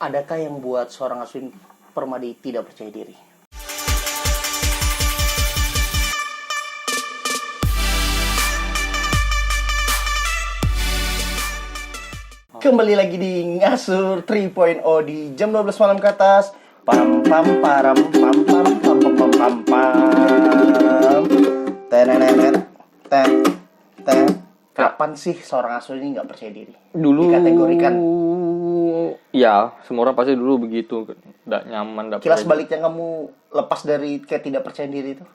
Adakah yang buat seorang Aswin Permadi tidak percaya diri? Kembali lagi di Ngasur 3.0 di jam 12 malam ke atas. Pam pam param pam pam pam pam pam pam pam. Tenenenet ten ten. Kapan sih seorang Aswin ini nggak percaya diri? Dulu dikategorikan. Ya, semua orang pasti dulu begitu, nggak nyaman, nggak Kilas pede. baliknya kamu lepas dari kayak tidak percaya diri itu.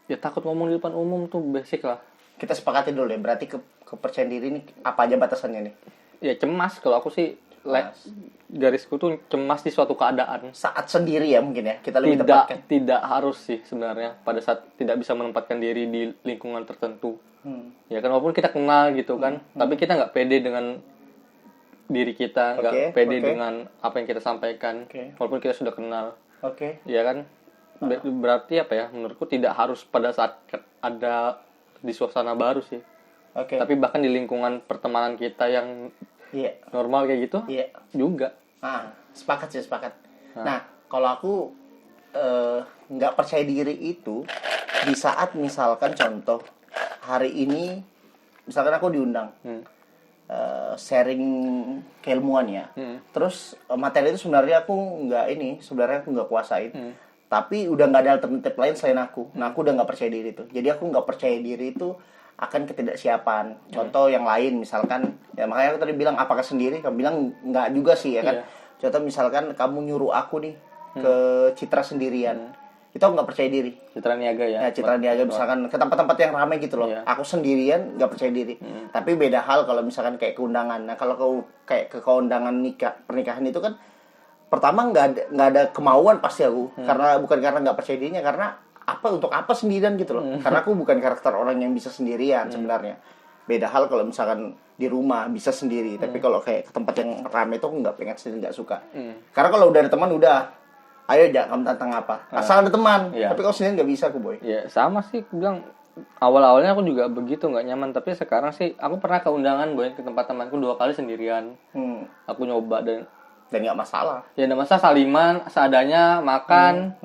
Ya takut ngomong di depan umum tuh basic lah. Kita sepakati dulu ya. Berarti kepercayaan diri ini apa aja batasannya nih? Ya cemas, kalau aku sih garisku tuh cemas di suatu keadaan. Saat sendiri ya mungkin ya. Kita lebih tepatkan. Tidak harus sih sebenarnya pada saat tidak bisa menempatkan diri di lingkungan tertentu. Ya kan walaupun kita kenal gitu kan, tapi kita nggak pede dengan diri kita, nggak pede dengan apa yang kita sampaikan, walaupun kita sudah kenal. Ya kan, berarti apa ya? Menurutku tidak harus pada saat ada di suasana baru sih. Tapi bahkan di lingkungan pertemanan kita yang normal kayak gitu juga. Sepakat sih, sepakat. Nah, kalau aku nggak percaya diri itu di saat misalkan contoh hari ini, misalkan aku diundang sharing keilmuan ya. Terus materi itu sebenarnya aku nggak kuasain. Tapi udah nggak ada alternatif lain selain aku. Nah, aku udah nggak percaya diri itu. Jadi aku nggak percaya diri itu akan ketidaksiapan. Contoh yang lain misalkan, ya makanya aku tadi bilang apakah sendiri, kamu bilang nggak juga sih ya kan. Contoh misalkan kamu nyuruh aku nih ke Citra sendirian. Itu aku nggak percaya diri. Citra Niaga ya. Citra Niaga misalkan ke tempat-tempat yang ramai gitu loh. Aku sendirian nggak percaya diri. Tapi beda hal kalau misalkan kayak ke undangan. Nah kalau kayak ke undangan pernikahan itu kan pertama nggak ada kemauan pasti aku. Bukan karena nggak percaya dirinya, karena untuk apa sendirian gitu loh. Karena aku bukan karakter orang yang bisa sendirian sebenarnya. Beda hal kalau misalkan di rumah bisa sendiri. Tapi kalau kayak ke tempat yang ramai itu aku nggak pengen sendiri, nggak suka. Karena kalau udah ada teman udah. Ayo Jak, kamu tantang apa? Asal ada teman. Tapi kalau sendiri nggak bisa aku, Boy. Ya sama sih, aku bilang awal-awalnya aku juga begitu, nggak nyaman. Tapi sekarang sih aku pernah ke undangan, Boy, ke tempat temanku 2 kali sendirian. Aku nyoba dan nggak masalah. Ya nggak masalah, saliman seadanya, makan.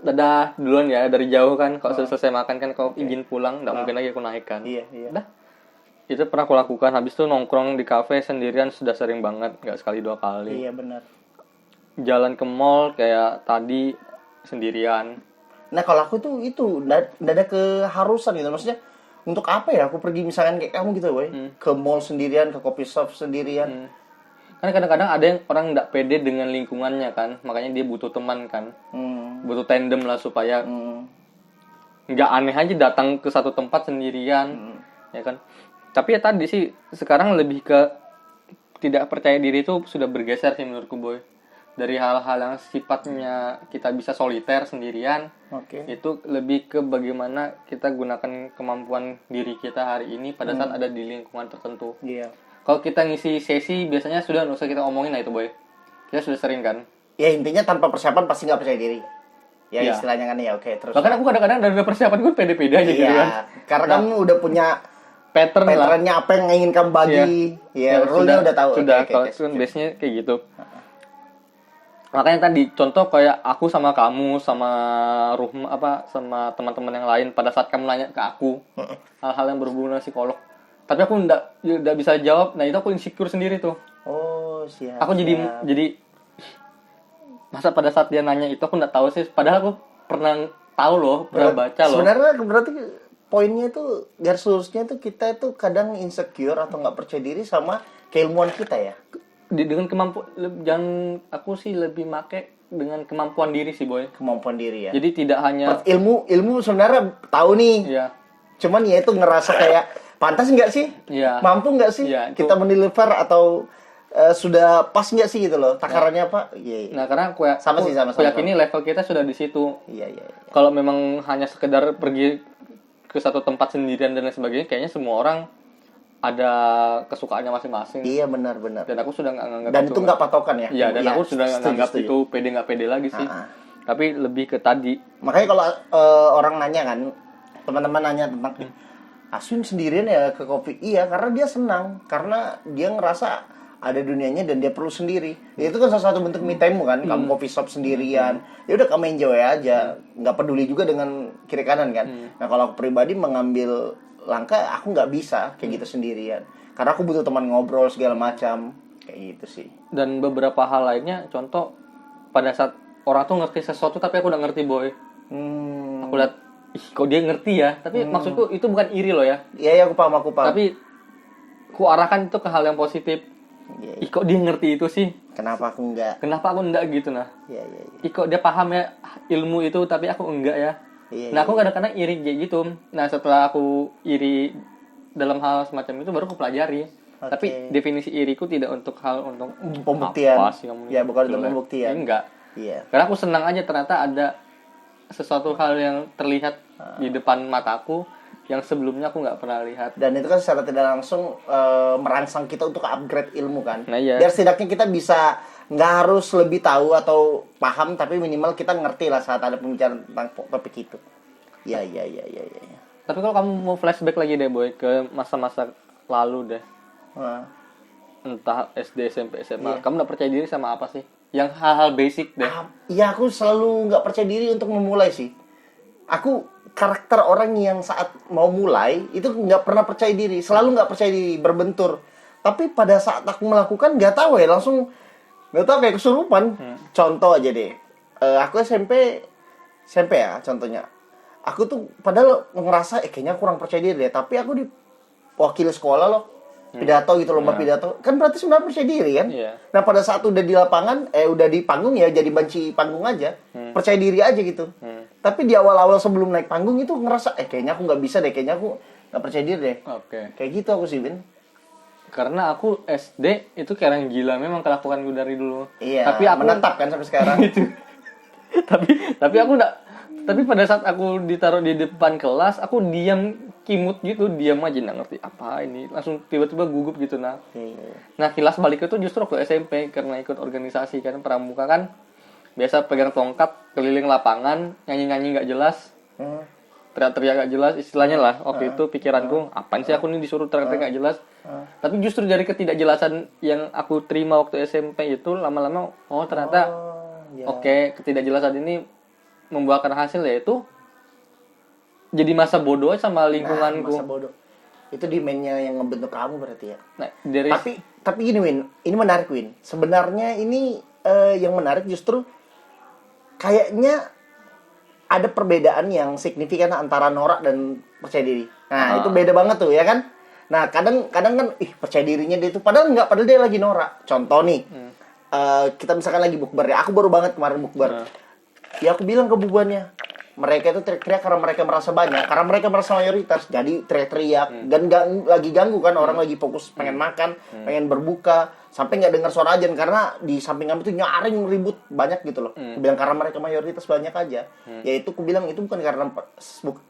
Dadah duluan ya dari jauh kan. Kalau selesai makan kan kau izin pulang, nggak mungkin lagi aku naikkan. Iya. Dah. Itu pernah aku lakukan. Habis itu nongkrong di kafe sendirian sudah sering banget, nggak sekali 2 kali. Iya benar. Jalan ke mall kayak tadi sendirian. Nah kalau aku tuh itu nggak ada keharusan gitu, maksudnya untuk apa ya aku pergi misalkan kayak kamu gitu, Boy, ke mall sendirian, ke coffee shop sendirian. Karena kadang-kadang ada yang orang nggak pede dengan lingkungannya kan, makanya dia butuh teman kan, butuh tandem lah supaya nggak aneh aja datang ke satu tempat sendirian, ya kan. Tapi ya tadi sih sekarang lebih ke tidak percaya diri itu sudah bergeser sih menurutku, Boy. Dari hal-hal yang sifatnya kita bisa soliter sendirian, itu lebih ke bagaimana kita gunakan kemampuan diri kita hari ini pada saat ada di lingkungan tertentu. Kalau kita ngisi sesi biasanya sudah nggak usah kita omongin lah itu, Boy. Kita sudah sering kan. Ya intinya tanpa persiapan pasti nggak percaya diri. Ya istilahnya kan ya terus. Bahkan aku kadang-kadang dari persiapan gue pede-pede aja gitu kan. Karena kamu udah punya patternnya apa yang ingin kamu bagi. Rule-nya udah tahu. Sudah, kalau base-nya kayak gitu. Makanya tadi contoh kayak aku sama kamu sama sama teman-teman yang lain pada saat kamu nanya ke aku hal-hal yang berhubungan dengan psikolog, tapi aku enggak bisa jawab. Nah itu aku insecure sendiri tuh. Siap. Aku jadi masa pada saat dia nanya itu aku enggak tahu sih, padahal aku pernah tahu loh, pernah baca loh. Sebenarnya berarti poinnya itu garis lurusnya itu kita itu kadang insecure atau nggak percaya diri sama keilmuan kita ya. Dengan aku sih lebih make dengan kemampuan diri sih, Boy. Kemampuan diri ya. Jadi tidak hanya ilmu sebenarnya tahu nih. Iya. Cuman ya itu ngerasa kayak pantas nggak sih? Iya. Mampu nggak sih? Iya, kita mendeliver atau sudah pas nggak sih gitu loh takarannya apa? Nah, karena aku yakin level kita sudah di situ. Iya. Kalau memang hanya sekedar pergi ke satu tempat sendirian dan lain sebagainya, kayaknya semua orang ada kesukaannya masing-masing. Iya benar. Dan aku sudah nggak nganggap dan itu nggak patokan ya. Iya, dan aku sudah nggak nganggap itu pede nggak pede lagi sih. Tapi lebih ke tadi. Makanya kalau orang nanya kan, teman-teman nanya tentang Aswin sendirian ya ke kopi. Iya, karena dia senang, karena dia ngerasa ada dunianya dan dia perlu sendiri. Itu kan salah satu bentuk me time kan. Kamu coffee shop sendirian, ya udah kamu enjoy aja, nggak peduli juga dengan kiri kanan kan. Nah kalau aku pribadi mengambil langkah, aku nggak bisa kayak gitu sendirian, karena aku butuh teman ngobrol segala macam kayak gitu sih. Dan beberapa hal lainnya, contoh pada saat orang tuh ngerti sesuatu tapi aku udah ngerti boy, aku lihat ih kok dia ngerti ya, tapi maksudku itu bukan iri loh ya. Iya, aku paham. Tapi ku arahkan itu ke hal yang positif. Ya, Ih kok dia ngerti itu sih? kenapa aku enggak? Kenapa aku enggak gitu nah? Iya. Ih kok dia paham ya ilmu itu tapi aku enggak ya? Iya, Nah aku kadang-kadang iri kayak gitu. Nah setelah aku iri dalam hal semacam itu baru aku pelajari. Oke. Tapi definisi iriku tidak untuk hal untuk Pembuktian. apa sih kamu? Ya, bukan untuk Jelek. pembuktian. Ya, enggak. Iya. Karena aku senang aja ternyata ada sesuatu hal yang terlihat di depan mataku yang sebelumnya aku nggak pernah lihat. Dan itu kan secara tidak langsung merangsang kita untuk upgrade ilmu kan. Nah, iya. Biar setidaknya kita bisa nggak harus lebih tahu atau paham, tapi minimal kita ngerti lah saat ada pembicaraan tentang topik itu. Iya. Tapi kalau kamu mau flashback lagi deh boy ke masa-masa lalu deh, Nah, entah SD, SMP, SMA, Iya. kamu nggak percaya diri sama apa sih? Yang hal-hal basic deh. Iya, aku selalu nggak percaya diri untuk memulai sih. Aku karakter orang yang saat mau mulai itu nggak pernah percaya diri, selalu nggak percaya diri, berbentur. Tapi pada saat aku melakukan nggak tahu ya, langsung nggak tahu kayak kesurupan. Contoh aja deh, aku SMP ya contohnya. Aku tuh padahal ngerasa kayaknya kurang percaya diri deh, tapi aku diwakili sekolah loh. Pidato gitu, lomba pidato. Kan berarti sebenarnya percaya diri kan? Iya. Nah, pada saat udah di lapangan, udah di panggung ya jadi banci panggung aja. Percaya diri aja gitu. Tapi di awal-awal sebelum naik panggung itu ngerasa kayaknya aku nggak bisa deh, kayaknya aku nggak percaya diri deh. Oke. Kayak gitu aku sih, Bin. Karena aku SD itu kayak orang gila memang kelakuanku dari dulu. Iya, Tapi aku menetap kan sampai sekarang. tapi aku enggak. Tapi pada saat aku ditaruh di depan kelas, aku diam kimut gitu, diam aja nggak ngerti apa ini. Langsung tiba-tiba gugup gitu nah. Iya. Nah, kilas balik itu justru waktu SMP karena ikut organisasi kan pramuka kan. Biasa pegang tongkat keliling lapangan, nyanyi-nyanyi nggak jelas. Teriak-teriak nggak jelas istilahnya lah. Waktu itu pikiranku, apaan sih aku ini disuruh teriak-teriak nggak jelas. Tapi justru dari ketidakjelasan yang aku terima waktu SMP itu lama-lama ternyata Iya. oke, ketidakjelasan ini membuahkan hasil yaitu jadi masa bodoh sama lingkunganku. Masa bodoh. Itu demandnya yang ngebentuk kamu berarti ya. Nah, dari Tapi gini, Win, ini menarik, Win. Sebenarnya ini yang menarik justru kayaknya ada perbedaan yang signifikan antara norak dan percaya diri. Nah, itu beda banget tuh, ya kan? Nah, kadang kan percaya dirinya dia itu padahal dia lagi norak. Contoh nih. Kita misalkan lagi bukber ya. Aku baru banget kemarin bukber. Ya aku bilang ke bubannya, mereka itu teriak-teriak karena mereka merasa banyak, karena mereka merasa mayoritas, jadi teriak-teriak dan lagi ganggu kan, orang lagi fokus pengen makan, pengen berbuka, sampai nggak dengar suara ajan karena di samping kami itu nyaring ribut banyak gitu loh. Aku bilang karena mereka mayoritas banyak aja. Yaitu aku bilang itu bukan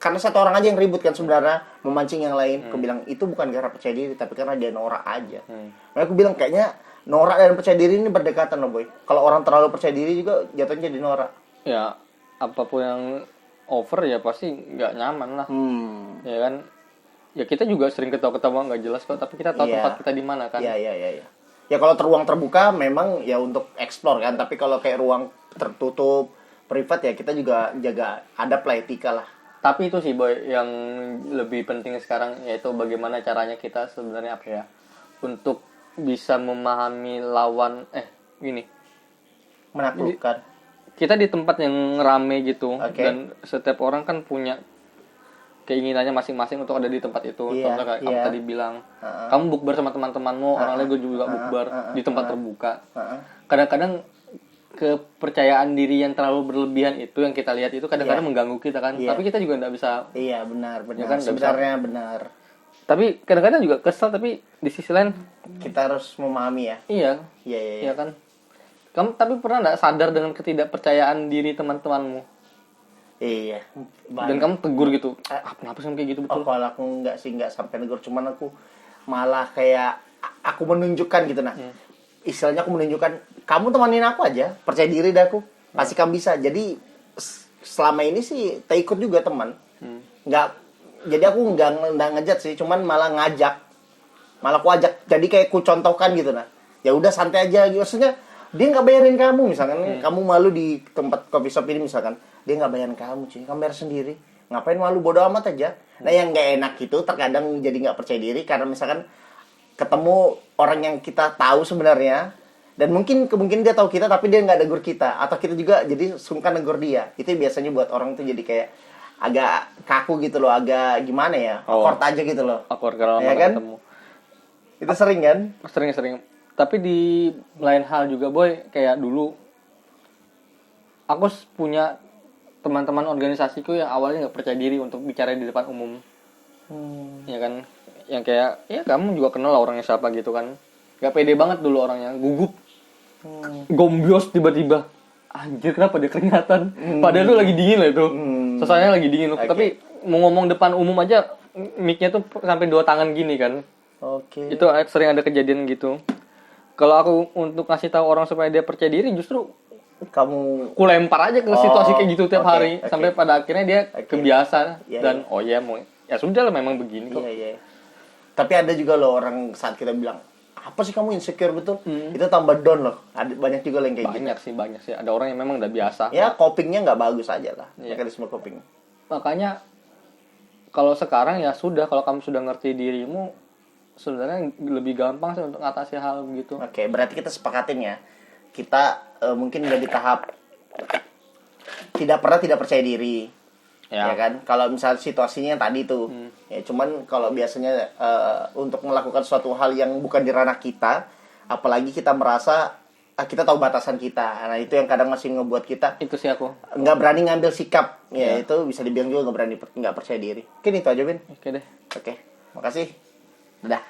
karena satu orang aja yang ribut kan sebenarnya memancing yang lain. Aku bilang itu bukan karena percaya diri, tapi karena dia norak aja. Nah, aku bilang kayaknya norak dan percaya diri ini berdekatan loh, boy. Kalau orang terlalu percaya diri juga jatuhnya jadi norak. ya apapun yang over ya pasti nggak nyaman lah. Ya kan, ya kita juga sering ketawa-ketawa nggak jelas kok, tapi kita tahu tempat kita di mana kan. Iya. Ya kalau ruang terbuka memang ya untuk explore kan, tapi kalau kayak ruang tertutup privat ya kita juga jaga adab lah, etika lah. Tapi itu sih boy yang lebih penting sekarang, yaitu bagaimana caranya kita sebenarnya apa ya untuk bisa memahami lawan gini. Menaklukkan. Kita di tempat yang rame gitu, Oke. dan setiap orang kan punya keinginannya masing-masing untuk ada di tempat itu. Iya, Contoh kayak kamu tadi bilang, kamu bukber sama teman-temanmu, orang lain juga bukber di tempat terbuka. Kadang-kadang kepercayaan diri yang terlalu berlebihan itu yang kita lihat itu kadang-kadang mengganggu kita kan. Iya. Tapi kita juga nggak bisa. Iya, benar. Ya kan, nggak Sebenarnya benar. Tapi kadang-kadang juga kesel, tapi di sisi lain Kita harus memahami ya. iya Iya. kan. Kamu tapi pernah nggak sadar dengan ketidakpercayaan diri teman-temanmu Iya. dan kamu tegur gitu? Kenapa sih kayak gitu betul? Kalau aku nggak sampai negur, cuman aku malah kayak aku menunjukkan gitu nah. Istilahnya aku menunjukkan kamu temanin aku aja, percaya diri dah aku. Pasti kamu bisa. Jadi selama ini sih tak ikut juga teman. Jadi aku nggak ngejat sih, cuman malah ngajak. Malah aku ajak. Jadi kayak ku contohkan gitu nah. ya udah santai aja gitu. Maksudnya dia nggak bayarin kamu misalkan kamu malu di tempat coffee shop ini misalkan dia nggak bayarin kamu cuy, kamu bayar sendiri, ngapain malu, bodo amat aja. Nah yang nggak enak itu terkadang jadi nggak percaya diri karena misalkan ketemu orang yang kita tahu sebenarnya dan mungkin dia tahu kita tapi dia nggak negur kita, atau kita juga jadi sungkan negur dia. Itu biasanya buat orang tuh jadi kayak agak kaku gitu loh, agak gimana ya, awkward aja gitu loh. Awkward kalau ya kan? ketemu. Itu sering kan? Sering. Tapi di lain hal juga boy, kayak dulu aku punya teman-teman organisasiku yang awalnya nggak percaya diri untuk bicara di depan umum. Ya kan, yang kayak ya kamu juga kenal lah orangnya siapa gitu kan, nggak pede banget dulu orangnya, gugup, gombios tiba-tiba, anjir kenapa dia keringatan, padahal tuh lagi dingin lah itu, suasananya lagi dingin, tapi mau ngomong depan umum aja mic-nya tuh sampai 2 tangan gini kan. Itu sering ada kejadian gitu. Kalau aku untuk ngasih tahu orang supaya dia percaya diri, justru kamu ku lempar aja ke situasi kayak gitu tiap hari sampai pada akhirnya dia kebiasa dan oh ya mau ya sudah lah memang begini kok. Iya. Tapi ada juga loh orang saat kita bilang apa sih kamu insecure betul, itu tambah down loh. Ada banyak juga yang kayak banyak sih. Ada orang yang memang udah biasa. Ya copingnya nggak bagus aja lah, mekanisme coping. Makanya kalau sekarang ya sudah, kalau kamu sudah ngerti dirimu, sebenarnya lebih gampang sih untuk ngatasi hal begitu. Oke, berarti kita sepakatin ya. Kita mungkin udah di tahap tidak percaya diri. Ya kan? Kalau misalnya situasinya yang tadi tuh. Ya cuman kalau biasanya untuk melakukan suatu hal yang bukan di ranah kita, apalagi kita merasa kita tahu batasan kita. Nah, itu yang kadang masih ngebuat kita itu sih aku nggak berani ngambil sikap. Ya itu bisa dibilang juga nggak percaya diri. Mungkin itu aja, Bin. Oke deh. Oke. Makasih. Dadah.